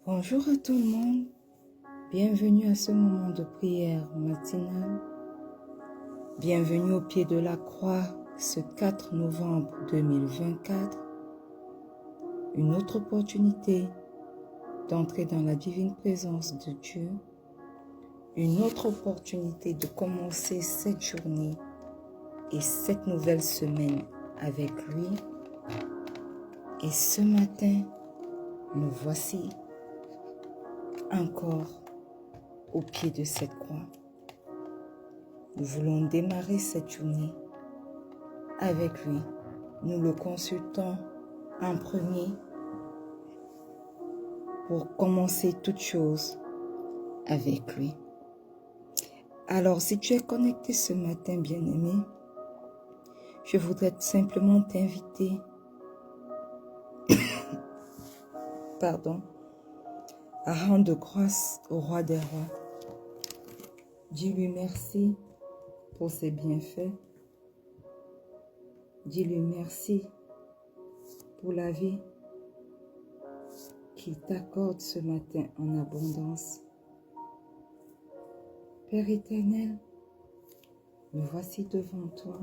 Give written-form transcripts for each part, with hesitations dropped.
Bonjour à tout le monde, bienvenue à ce moment de prière matinale. Bienvenue au pied de la croix ce 4 novembre 2024. Une autre opportunité d'entrer dans la divine présence de Dieu. Une autre opportunité de commencer cette journée et cette nouvelle semaine avec lui. Et ce matin, nous voici encore au pied de cette croix. Nous voulons démarrer cette journée avec lui. Nous le consultons en premier pour commencer toute chose avec lui. Alors, si tu es connecté ce matin, bien-aimé, je voudrais simplement t'inviter à rendre grâce au roi des rois. Dis-lui merci pour ses bienfaits. Dis-lui merci pour la vie qu'il t'accorde ce matin en abondance. Père éternel, me voici devant toi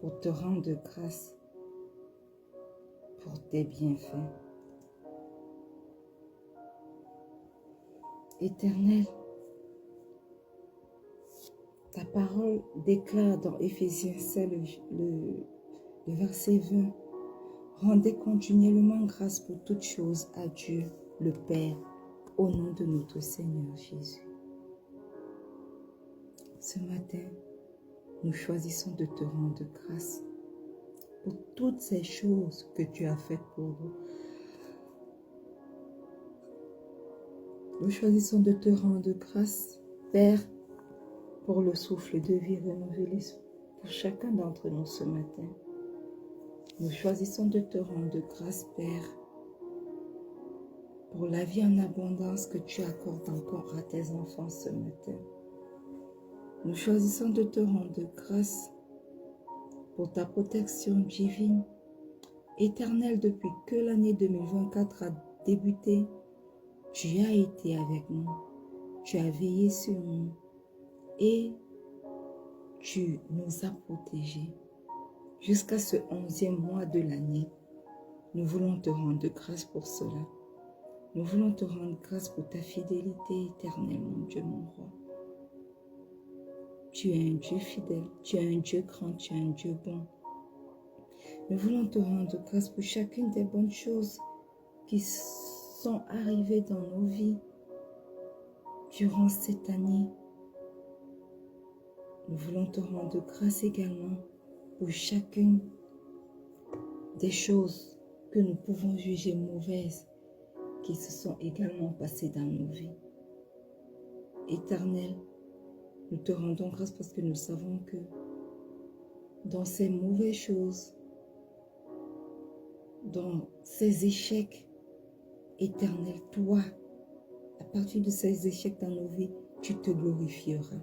pour te rendre grâce pour tes bienfaits. Éternel, ta parole déclare dans Éphésiens 5, le verset 20, « Rendez continuellement grâce pour toutes choses à Dieu, le Père, au nom de notre Seigneur Jésus. » Ce matin, nous choisissons de te rendre grâce pour toutes ces choses que tu as faites pour nous. Nous choisissons de te rendre grâce, Père, pour le souffle de vie renouvelé pour chacun d'entre nous ce matin. Nous choisissons de te rendre grâce, Père, pour la vie en abondance que tu accordes encore à tes enfants ce matin. Nous choisissons de te rendre grâce pour ta protection divine, éternelle depuis que l'année 2024 a débuté. Tu as été avec nous, tu as veillé sur nous et tu nous as protégés. Jusqu'à ce 11e mois de l'année, nous voulons te rendre grâce pour cela. Nous voulons te rendre grâce pour ta fidélité éternelle, mon Dieu, mon roi. Tu es un Dieu fidèle, tu es un Dieu grand, tu es un Dieu bon. Nous voulons te rendre grâce pour chacune des bonnes choses qui sont arrivées dans nos vies durant cette année. Nous voulons te rendre grâce également pour chacune des choses que nous pouvons juger mauvaises qui se sont également passées dans nos vies. Éternel, nous te rendons grâce parce que nous savons que dans ces mauvaises choses, dans ces échecs, Éternel, toi, à partir de ces échecs dans nos vies, tu te glorifieras.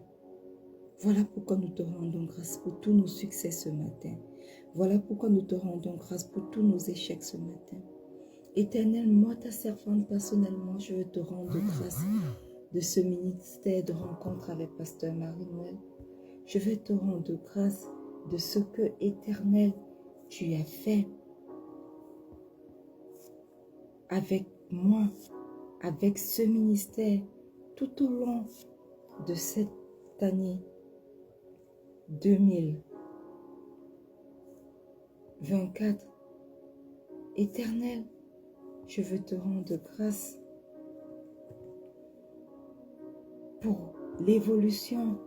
Voilà pourquoi nous te rendons grâce pour tous nos succès ce matin. Voilà pourquoi nous te rendons grâce pour tous nos échecs ce matin. Éternel, moi, ta servante, personnellement, je veux te rendre grâce de ce ministère de rencontre avec Pasteur Marie-Noël. Je veux te rendre grâce de ce que, Éternel, tu as fait avec moi, avec ce ministère, tout au long de cette année 2024. Éternel, je veux te rendre grâce pour l'évolution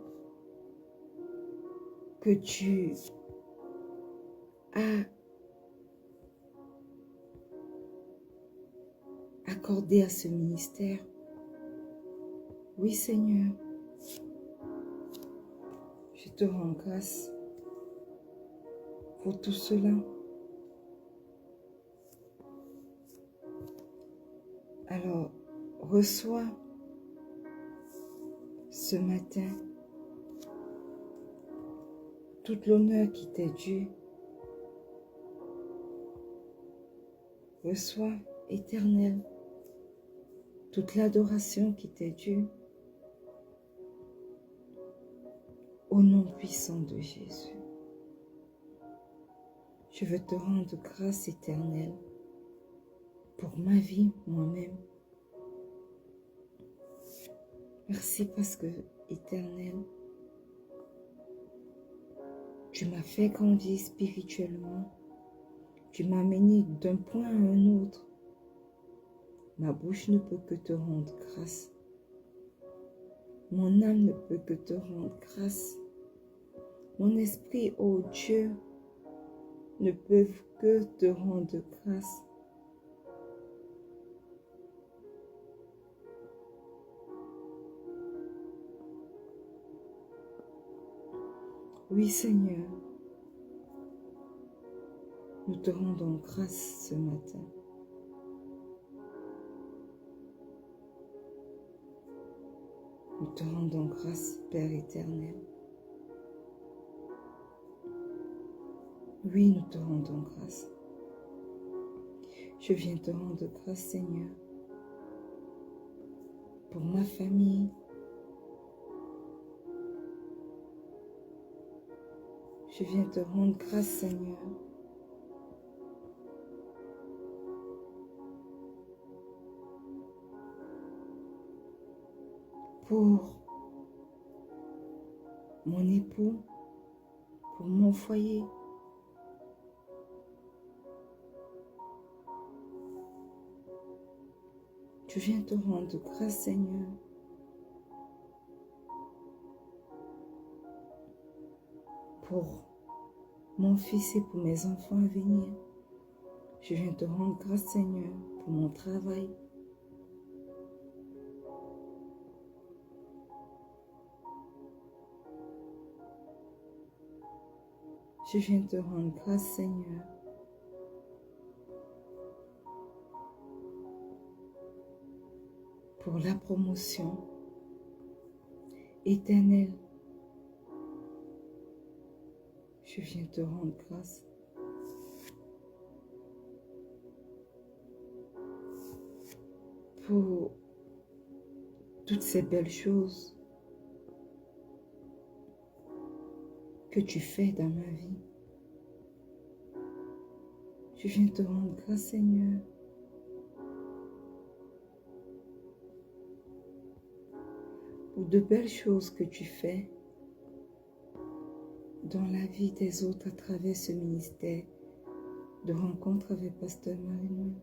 que tu as accordée à ce ministère. Oui, Seigneur, je te rends grâce pour tout cela. Alors, reçois ce matin toute l'honneur qui t'est due. Reçois, Éternel, toute l'adoration qui t'est due. Au nom puissant de Jésus, je veux te rendre grâce éternelle pour ma vie moi-même. Merci parce que, Éternel, tu m'as fait grandir spirituellement. Tu m'as mené d'un point à un autre. Ma bouche ne peut que te rendre grâce. Mon âme ne peut que te rendre grâce. Mon esprit, ô Dieu, ne peut que te rendre grâce. Oui, Seigneur, nous te rendons grâce ce matin. Nous te rendons grâce, Père éternel. Oui, nous te rendons grâce. Je viens te rendre grâce, Seigneur, pour ma famille. Je viens te rendre grâce, Seigneur, pour mon époux, pour mon foyer. Je viens te rendre grâce, Seigneur, pour mon fils et pour mes enfants à venir. Je viens te rendre grâce, Seigneur, pour mon travail. Je viens te rendre grâce, Seigneur, pour la promotion éternelle. Je viens te rendre grâce pour toutes ces belles choses que tu fais dans ma vie. Je viens te rendre grâce, Seigneur, pour de belles choses que tu fais dans la vie des autres à travers ce ministère de rencontre avec Pasteur Marie-Noël.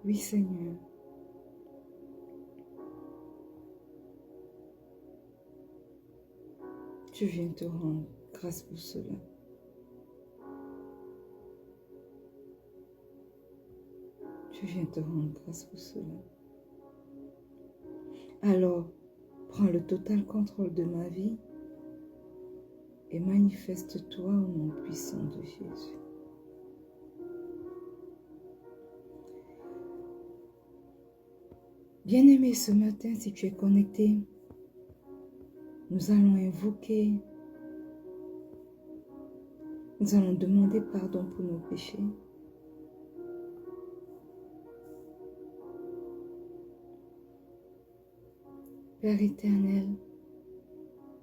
Oui, Seigneur. Je viens te rendre grâce pour cela. Je viens te rendre grâce pour cela. Alors, prends le total contrôle de ma vie et manifeste-toi au nom puissant de Jésus. Bien-aimé, ce matin, si tu es connecté, nous allons invoquer, nous allons demander pardon pour nos péchés. Père éternel,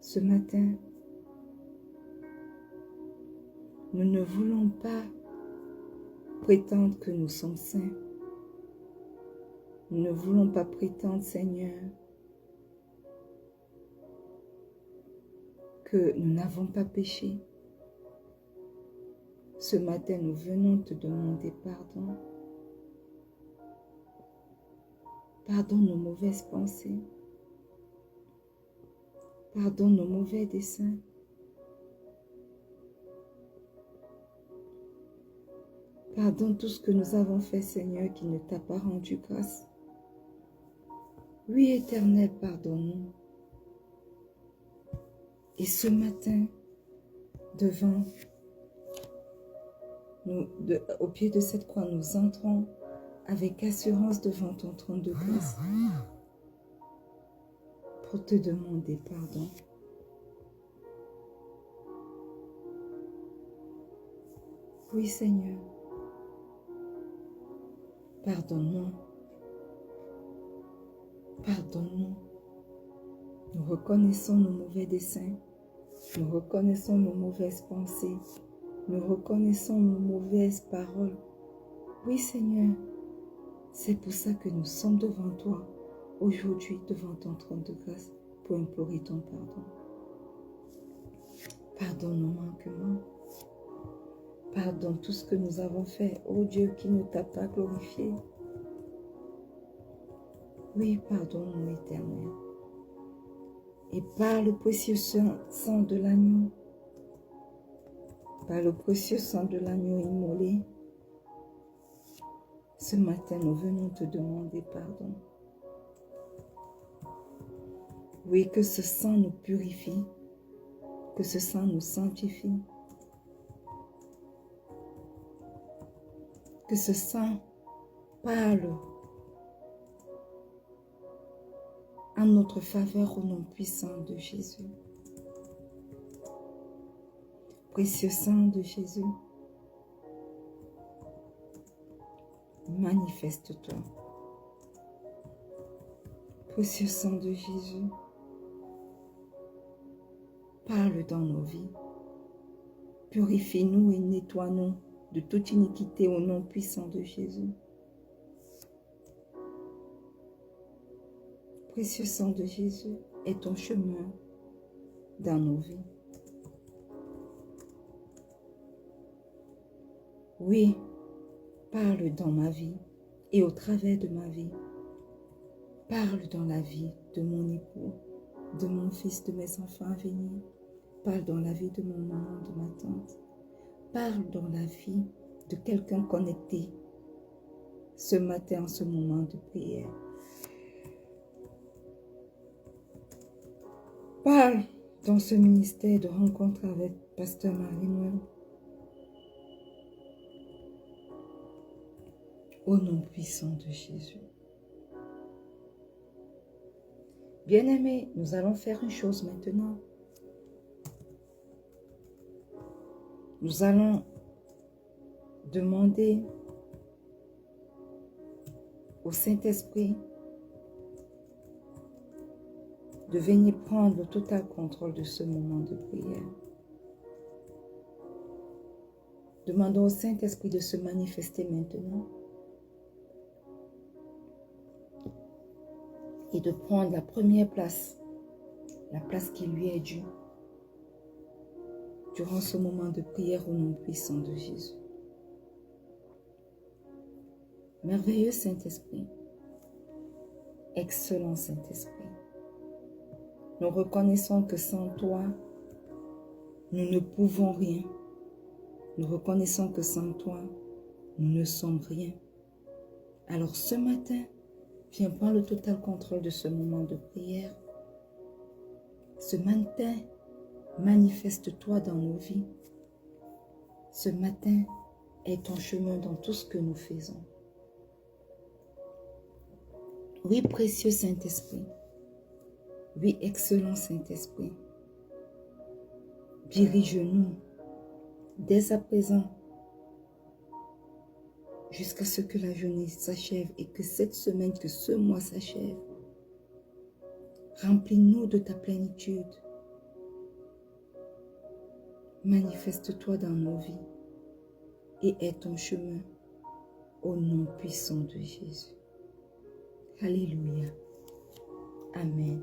ce matin, nous ne voulons pas prétendre que nous sommes saints. Nous ne voulons pas prétendre, Seigneur, que nous n'avons pas péché. Ce matin, nous venons te demander pardon. Pardonne nos mauvaises pensées. Pardonne nos mauvais desseins. Pardonne tout ce que nous avons fait, Seigneur, qui ne t'a pas rendu grâce. Oui, Éternel, pardonne-nous. Et ce matin, devant nous, au pied de cette croix, nous entrons avec assurance devant ton trône de grâce pour te demander pardon. Oui, Seigneur, pardonne-nous. Pardonne-nous. Nous reconnaissons nos mauvais desseins. Nous reconnaissons nos mauvaises pensées. Nous reconnaissons nos mauvaises paroles. Oui, Seigneur, c'est pour ça que nous sommes devant toi aujourd'hui, devant ton trône de grâce, pour implorer ton pardon. Pardonne nos manquements. Pardonne tout ce que nous avons fait, ô Dieu, qui ne t'a pas glorifié. Oui, pardonne-nous, Éternel. Et par le précieux sang de l'agneau, par le précieux sang de l'agneau immolé, ce matin, nous venons te demander pardon. Oui, que ce sang nous purifie, que ce sang nous sanctifie, que ce sang parle en notre faveur au nom puissant de Jésus. Précieux sang de Jésus, manifeste-toi. Précieux sang de Jésus, parle dans nos vies. Purifie-nous et nettoie-nous de toute iniquité au nom puissant de Jésus. Précieux sang de Jésus, est ton chemin dans nos vies. Oui, parle dans ma vie et au travers de ma vie. Parle dans la vie de mon époux, de mon fils, de mes enfants à venir. Parle dans la vie de mon maman, de ma tante. Parle dans la vie de quelqu'un connecté ce matin, en ce moment de prière. Parle dans ce ministère de rencontre avec Pasteur Marie-Noël. Au nom puissant de Jésus. Bien-aimés, nous allons faire une chose maintenant. Nous allons demander au Saint-Esprit de venir prendre le total contrôle de ce moment de prière. Demandons au Saint-Esprit de se manifester maintenant et de prendre la première place, la place qui lui est due, durant ce moment de prière au nom puissant de Jésus. Merveilleux Saint-Esprit, excellent Saint-Esprit, nous reconnaissons que sans toi, nous ne pouvons rien. Nous reconnaissons que sans toi, nous ne sommes rien. Alors ce matin, viens prendre le total contrôle de ce moment de prière. Ce matin, manifeste-toi dans nos vies. Ce matin est ton chemin dans tout ce que nous faisons. Oui, précieux Saint-Esprit. Oui, excellent Saint-Esprit. Dirige-nous dès à présent jusqu'à ce que la journée s'achève et que cette semaine, que ce mois s'achève. Remplis-nous de ta plénitude. Manifeste-toi dans nos vies et aie ton chemin au nom puissant de Jésus. Alléluia. Amen.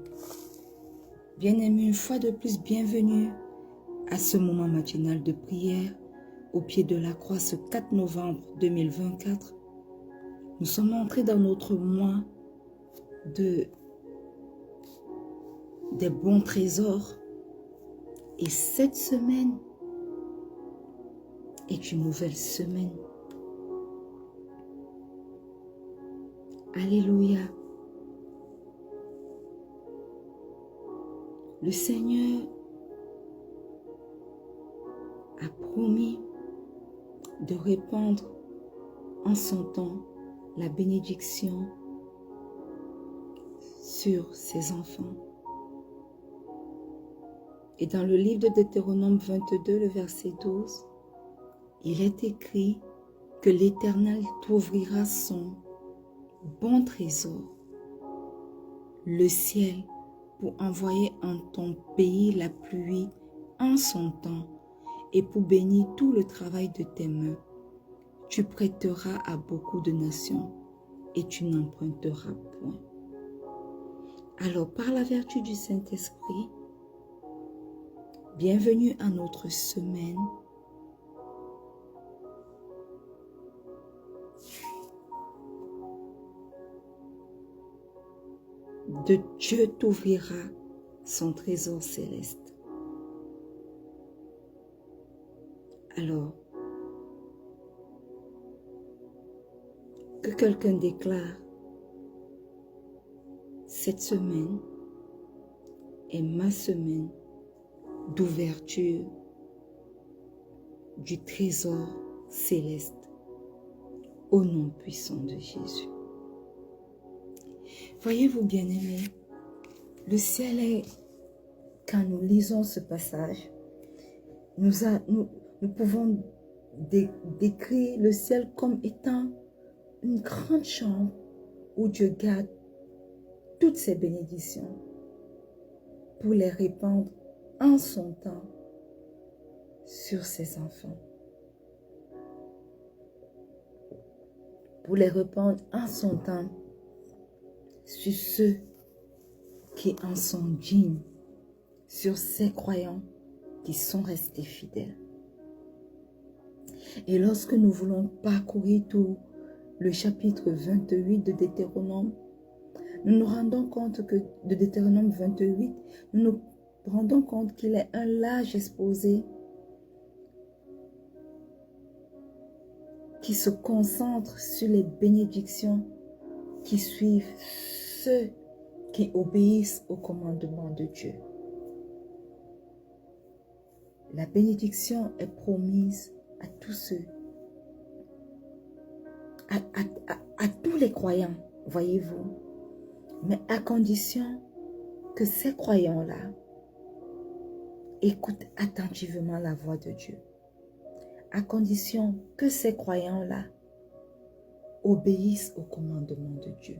Bien-aimés, une fois de plus, bienvenue à ce moment matinal de prière au pied de la croix ce 4 novembre 2024. Nous sommes entrés dans notre mois des bons trésors et cette semaine est une nouvelle semaine. Alléluia. Le Seigneur a promis de répandre en son temps la bénédiction sur ses enfants. Et dans le livre de Deutéronome 22, le verset 12, il est écrit que l'Éternel t'ouvrira son bon trésor, le ciel, pour envoyer en ton pays la pluie en son temps et pour bénir tout le travail de tes mains. Tu prêteras à beaucoup de nations et tu n'emprunteras point. Alors, par la vertu du Saint-Esprit, bienvenue à notre semaine. De Dieu t'ouvrira son trésor céleste. Alors, que quelqu'un déclare, cette semaine est ma semaine d'ouverture du trésor céleste au nom puissant de Jésus. Voyez-vous, bien-aimés, le ciel est, quand nous lisons ce passage, nous pouvons décrire le ciel comme étant une grande chambre où Dieu garde toutes ses bénédictions pour les répandre en son temps sur ses enfants. Pour les répandre en son temps sur ceux qui en sont dignes, sur ces croyants qui sont restés fidèles. Et lorsque nous voulons parcourir tout le chapitre 28 de Deutéronome, nous nous rendons compte que de Deutéronome 28, nous nous rendons compte qu'il est un large exposé qui se concentre sur les bénédictions qui suivent ceux qui obéissent au commandement de Dieu. La bénédiction est promise à tous ceux, à tous les croyants, voyez-vous, mais à condition que ces croyants-là écoutent attentivement la voix de Dieu, à condition que ces croyants-là obéissent au commandement de Dieu.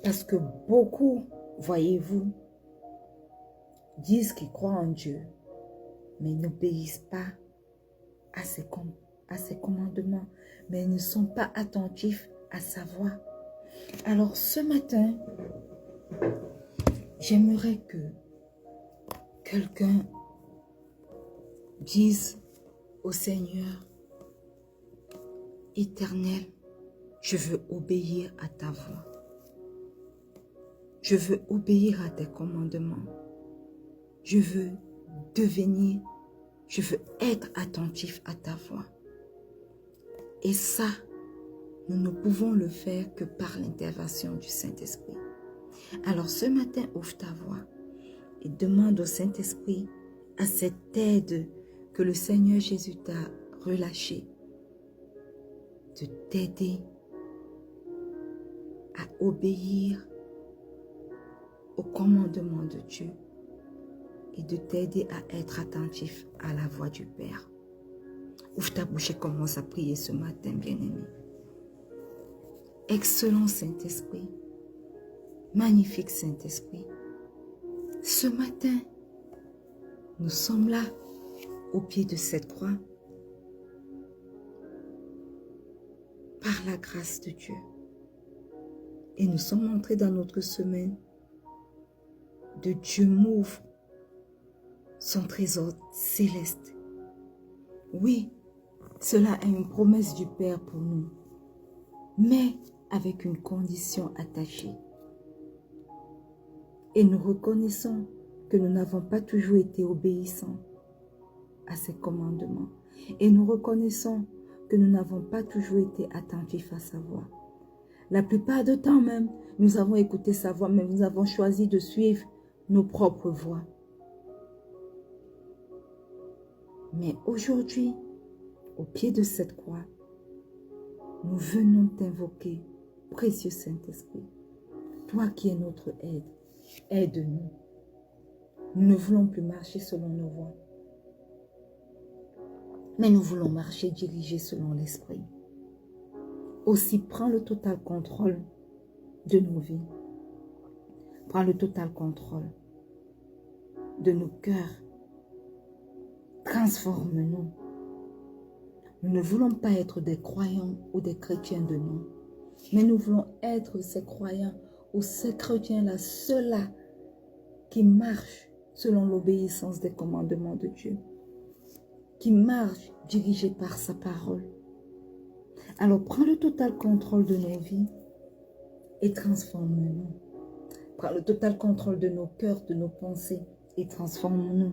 Parce que beaucoup, voyez-vous, disent qu'ils croient en Dieu, mais n'obéissent pas à ses commandements, mais ne sont pas attentifs à sa voix. Alors ce matin, j'aimerais que quelqu'un dise au Seigneur, Éternel, je veux obéir à ta voix. Je veux obéir à tes commandements. Je veux être attentif à ta voix. Et ça, nous ne pouvons le faire que par l'intervention du Saint-Esprit. Alors ce matin, ouvre ta voix et demande au Saint-Esprit, à cette aide que le Seigneur Jésus t'a relâchée, de t'aider à obéir au commandement de Dieu et de t'aider à être attentif à la voix du Père. Ouvre ta bouche et commence à prier ce matin, bien-aimé. Excellent Saint-Esprit, magnifique Saint-Esprit, ce matin, nous sommes là, au pied de cette croix, par la grâce de Dieu. Et nous sommes entrés dans notre semaine de Dieu m'ouvre son trésor céleste. Oui, cela est une promesse du Père pour nous, mais avec une condition attachée. Et nous reconnaissons que nous n'avons pas toujours été obéissants à ses commandements. Et nous reconnaissons que nous n'avons pas toujours été attentifs à sa voix. La plupart du temps même, nous avons écouté sa voix, mais nous avons choisi de suivre nos propres voies. Mais aujourd'hui, au pied de cette croix, nous venons t'invoquer, précieux Saint-Esprit. Toi qui es notre aide, aide-nous. Nous ne voulons plus marcher selon nos voies, mais nous voulons marcher dirigés selon l'Esprit. Aussi, prends le total contrôle de nos vies. Prends le total contrôle de nos cœurs. Transforme-nous. Nous ne voulons pas être des croyants ou des chrétiens de nom, mais nous voulons être ces croyants ou ces chrétiens-là, ceux-là qui marchent selon l'obéissance des commandements de Dieu, qui marchent dirigés par sa parole. Alors prends le total contrôle de nos vies et transforme-nous. Prends le total contrôle de nos cœurs, de nos pensées et transforme-nous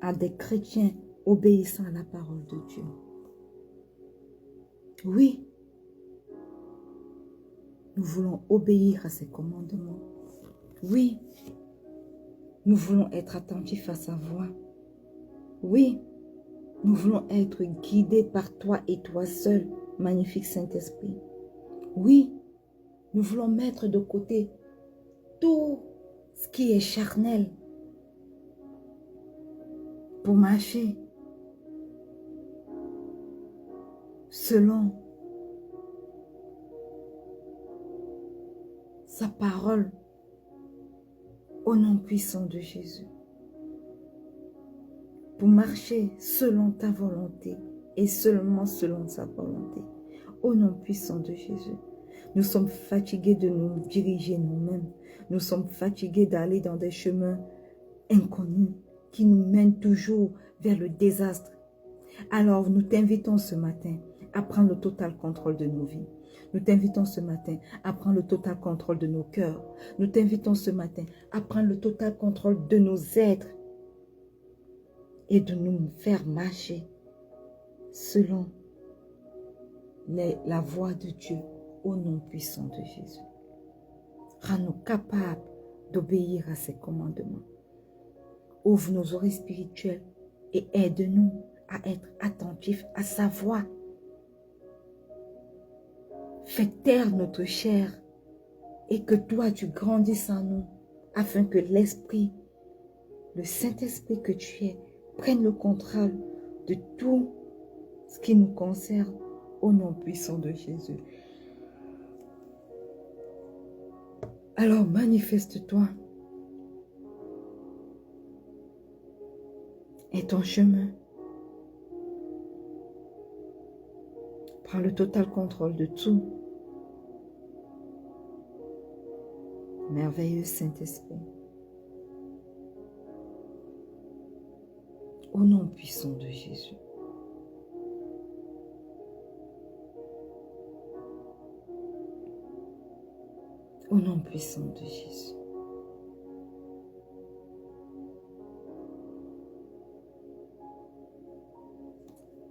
en des chrétiens obéissant à la parole de Dieu. Oui, nous voulons obéir à ses commandements. Oui, nous voulons être attentifs à sa voix. Oui, nous voulons être guidés par toi et toi seul, magnifique Saint-Esprit. Oui, nous voulons mettre de côté tout ce qui est charnel pour marcher selon sa parole au nom puissant de Jésus. Pour marcher selon ta volonté et seulement selon sa volonté. Au nom puissant de Jésus. Nous sommes fatigués de nous diriger nous-mêmes. Nous sommes fatigués d'aller dans des chemins inconnus qui nous mènent toujours vers le désastre. Alors nous t'invitons ce matin à prendre le total contrôle de nos vies. Nous t'invitons ce matin à prendre le total contrôle de nos cœurs. Nous t'invitons ce matin à prendre le total contrôle de nos êtres et de nous faire marcher selon la voie de Dieu au nom puissant de Jésus. Rends-nous capables d'obéir à ses commandements. Ouvre nos oreilles spirituelles et aide-nous à être attentifs à sa voix. Fais taire notre chair et que toi tu grandisses en nous afin que l'Esprit, le Saint-Esprit que tu es, prenne le contrôle de tout ce qui nous concerne au nom puissant de Jésus. Alors manifeste-toi et ton chemin. Prends le total contrôle de tout. Merveilleux Saint-Esprit. Au nom puissant de Jésus. Au nom puissant de Jésus.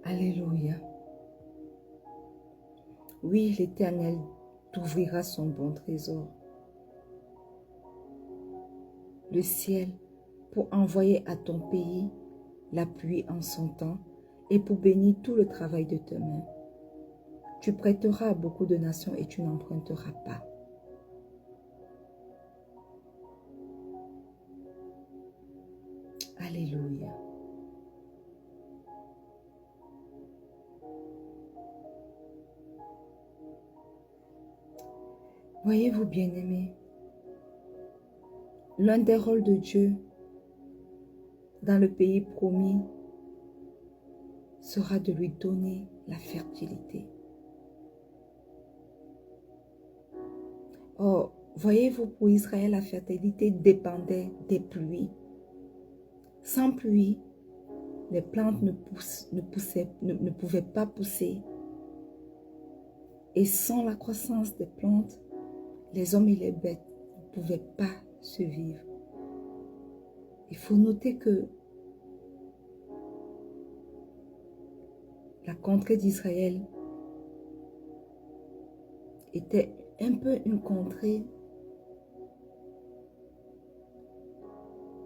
Alléluia. Oui, l'Éternel t'ouvrira son bon trésor, le ciel, pour envoyer à ton pays la pluie en son temps et pour bénir tout le travail de tes mains. Tu prêteras à beaucoup de nations et tu n'emprunteras pas. Alléluia. Voyez-vous, bien-aimés, l'un des rôles de Dieu dans le pays promis sera de lui donner la fertilité. Or, voyez-vous, pour Israël, la fertilité dépendait des pluies. Sans pluie, les plantes ne pouvaient pas pousser. Et sans la croissance des plantes, les hommes et les bêtes ne pouvaient pas survivre. Il faut noter que la contrée d'Israël était un peu une contrée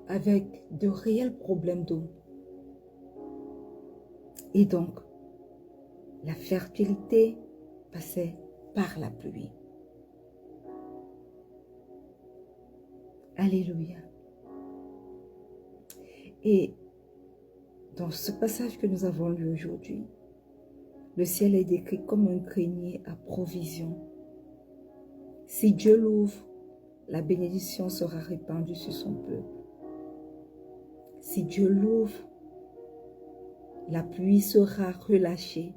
avec de réels problèmes d'eau. Et donc, la fertilité passait par la pluie. Alléluia. Et dans ce passage que nous avons lu aujourd'hui, le ciel est décrit comme un grenier à provision. Si Dieu l'ouvre, la bénédiction sera répandue sur son peuple. Si Dieu l'ouvre, la pluie sera relâchée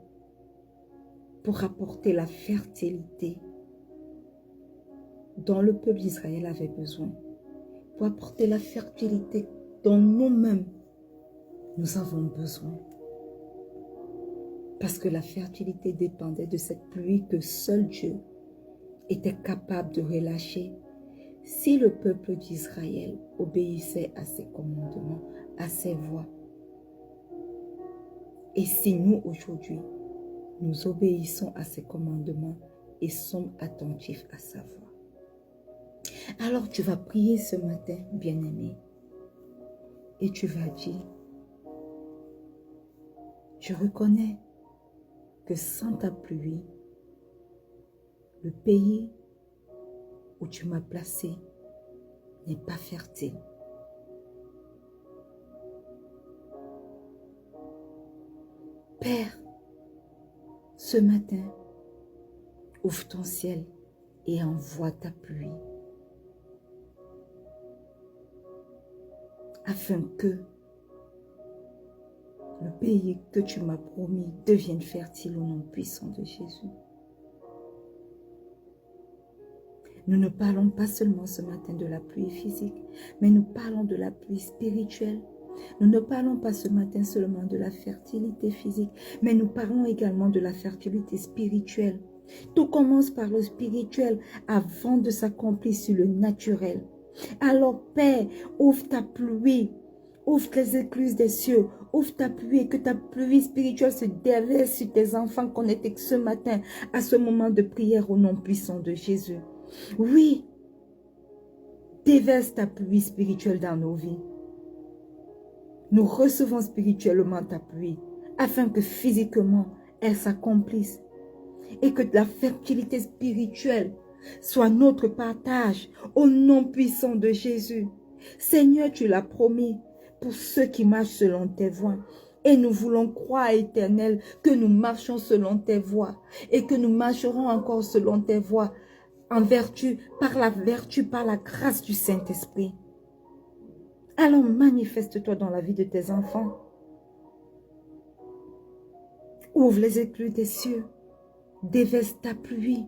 pour apporter la fertilité dont le peuple d'Israël avait besoin. Pour apporter la fertilité dont nous-mêmes, nous avons besoin. Parce que la fertilité dépendait de cette pluie que seul Dieu était capable de relâcher si le peuple d'Israël obéissait à ses commandements, à ses voies. Et si nous, aujourd'hui, nous obéissons à ses commandements et sommes attentifs à sa voix. Alors tu vas prier ce matin, bien-aimé, et tu vas dire, je reconnais que sans ta pluie, le pays où tu m'as placé n'est pas fertile. Père, ce matin, ouvre ton ciel et envoie ta pluie, afin que le pays que tu m'as promis devienne fertile au nom puissant de Jésus. Nous ne parlons pas seulement ce matin de la pluie physique, mais nous parlons de la pluie spirituelle. Nous ne parlons pas ce matin seulement de la fertilité physique, mais nous parlons également de la fertilité spirituelle. Tout commence par le spirituel avant de s'accomplir sur le naturel. Alors Père, ouvre ta pluie, ouvre les écluses des cieux, ouvre ta pluie et que ta pluie spirituelle se déverse sur tes enfants connectés ce matin à ce moment de prière au nom puissant de Jésus. Oui, déverse ta pluie spirituelle dans nos vies. Nous recevons spirituellement ta pluie afin que physiquement elle s'accomplisse et que la fertilité spirituelle soit notre partage au nom puissant de Jésus. Seigneur, tu l'as promis pour ceux qui marchent selon tes voies. Et nous voulons croire, Éternel, que nous marchons selon tes voies et que nous marcherons encore selon tes voies en vertu, par la grâce du Saint-Esprit. Alors manifeste-toi dans la vie de tes enfants. Ouvre les écluses des cieux. Déverse ta pluie.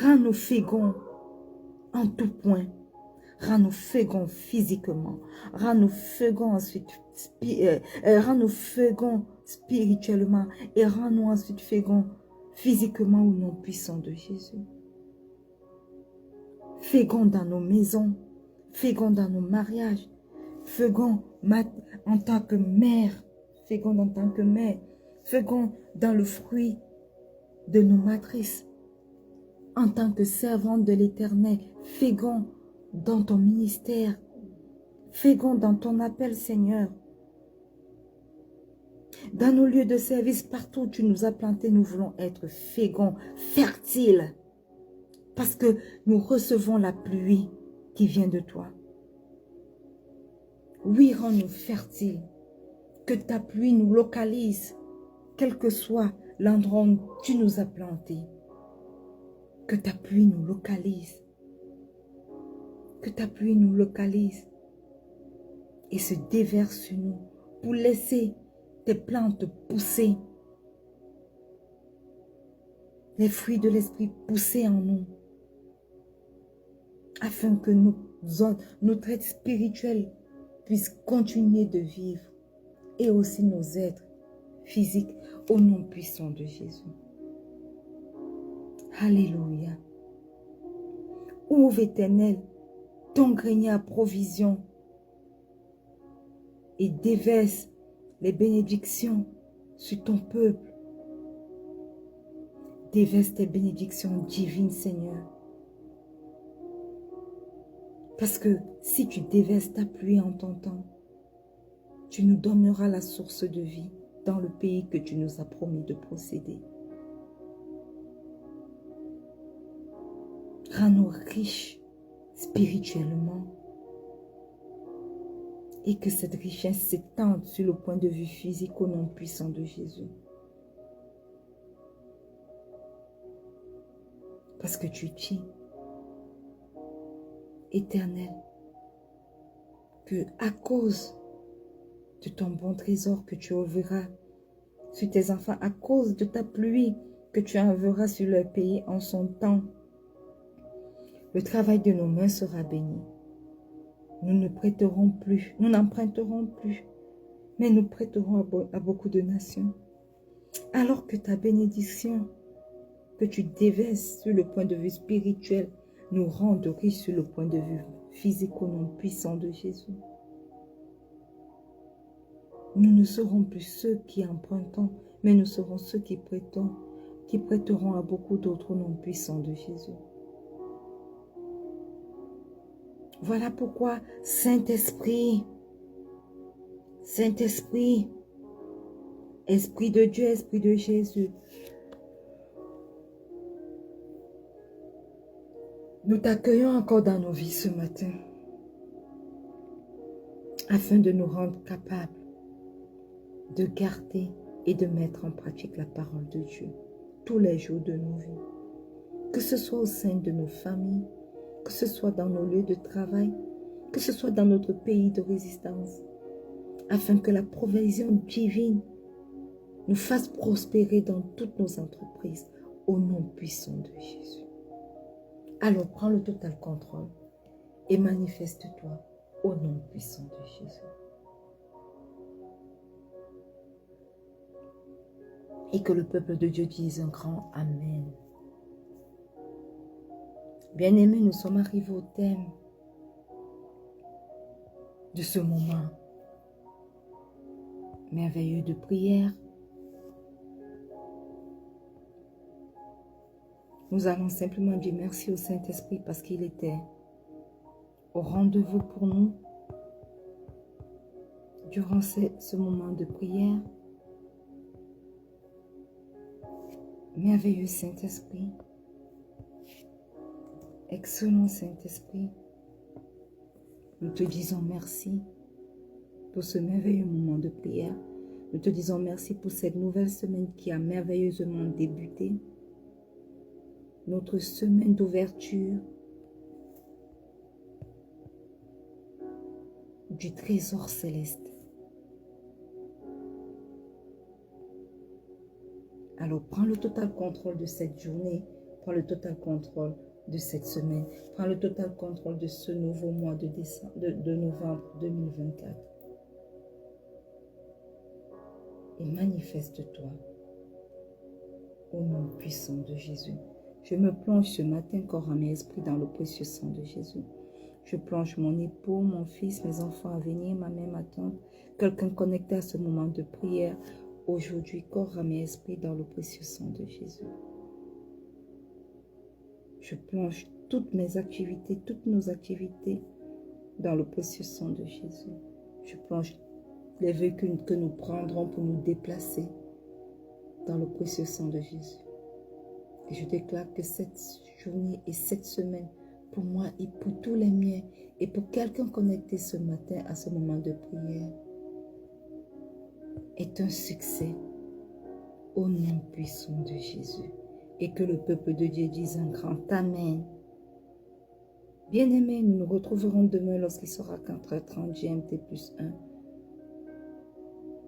Rends-nous féconds en tout point. Rends-nous féconds physiquement. Rends-nous féconds ensuite. Rends-nous féconds spirituellement. Et rends-nous ensuite féconds physiquement au nom puissant de Jésus. Féconds dans nos maisons. Féconds dans nos mariages. Féconds en tant que mère. Féconds en tant que mère. Féconds dans le fruit de nos matrices. En tant que servante de l'Éternel. Féconds dans ton ministère. Féconds dans ton appel, Seigneur. Dans nos lieux de service, partout où tu nous as plantés, nous voulons être féconds, fertiles. Parce que nous recevons la pluie qui vient de toi. Oui, rends-nous fertiles. Que ta pluie nous localise, quel que soit l'endroit où tu nous as plantés. Que ta pluie nous localise. Que ta pluie nous localise et se déverse sur nous pour laisser tes plantes pousser. Les fruits de l'esprit pousser en nous. Afin que notre être spirituel puisse continuer de vivre. Et aussi nos êtres physiques au nom puissant de Jésus. Alléluia. Ouvre, Éternel, ton grenier à provision et déverse les bénédictions sur ton peuple. Déverse tes bénédictions divines, Seigneur. Parce que si tu déverses ta pluie en ton temps, tu nous donneras la source de vie dans le pays que tu nous as promis de posséder. Rends-nous riches spirituellement et que cette richesse s'étende sur le point de vue physique au nom puissant de Jésus. Parce que tu dis, Éternel, que à cause de ton bon trésor que tu ouvriras sur tes enfants, à cause de ta pluie que tu enverras sur leur pays en son temps, le travail de nos mains sera béni. Nous ne prêterons plus, nous n'emprunterons plus, mais nous prêterons à beaucoup de nations. Alors que ta bénédiction, que tu déverses sur le point de vue spirituel, nous rend riches sur le point de vue physique au nom puissant de Jésus. Nous ne serons plus ceux qui empruntons, mais nous serons ceux qui prêteront à beaucoup d'autres au nom puissant de Jésus. Voilà pourquoi, Saint-Esprit, Saint-Esprit, Esprit de Dieu, Esprit de Jésus, nous t'accueillons encore dans nos vies ce matin, afin de nous rendre capables de garder et de mettre en pratique la parole de Dieu tous les jours de nos vies. Que ce soit au sein de nos familles, que ce soit dans nos lieux de travail, que ce soit dans notre pays de résistance, afin que la provision divine nous fasse prospérer dans toutes nos entreprises au nom puissant de Jésus. Alors prends le total contrôle et manifeste-toi au nom puissant de Jésus. Et que le peuple de Dieu dise un grand Amen. Bien-aimés, nous sommes arrivés au thème de ce moment merveilleux de prière. Nous allons simplement dire merci au Saint-Esprit parce qu'il était au rendez-vous pour nous durant ce moment de prière. Merveilleux Saint-Esprit, excellent Saint-Esprit, nous te disons merci pour ce merveilleux moment de prière. Nous te disons merci pour cette nouvelle semaine qui a merveilleusement débuté. Notre semaine d'ouverture du trésor céleste. Alors prends le total contrôle de cette journée, prends le total contrôle de cette semaine, prends le total contrôle de ce nouveau mois de novembre 2024. Et manifeste-toi au nom puissant de Jésus. Je me plonge ce matin, corps, âme et esprit, dans le précieux sang de Jésus. Je plonge mon époux, mon fils, mes enfants à venir, ma mère, ma tante, quelqu'un connecté à ce moment de prière. Aujourd'hui, corps, âme et esprit, dans le précieux sang de Jésus. Je plonge toutes mes activités, toutes nos activités dans le précieux sang de Jésus. Je plonge les véhicules que nous prendrons pour nous déplacer dans le précieux sang de Jésus. Et je déclare que cette journée et cette semaine, pour moi et pour tous les miens, et pour quelqu'un connecté ce matin à ce moment de prière, est un succès au nom puissant de Jésus. Et que le peuple de Dieu dise un grand Amen. Bien-aimés, nous nous retrouverons demain lorsqu'il sera 4h30 GMT plus 1.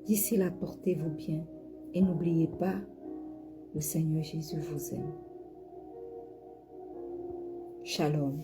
D'ici là, portez-vous bien. Et n'oubliez pas, le Seigneur Jésus vous aime. Shalom.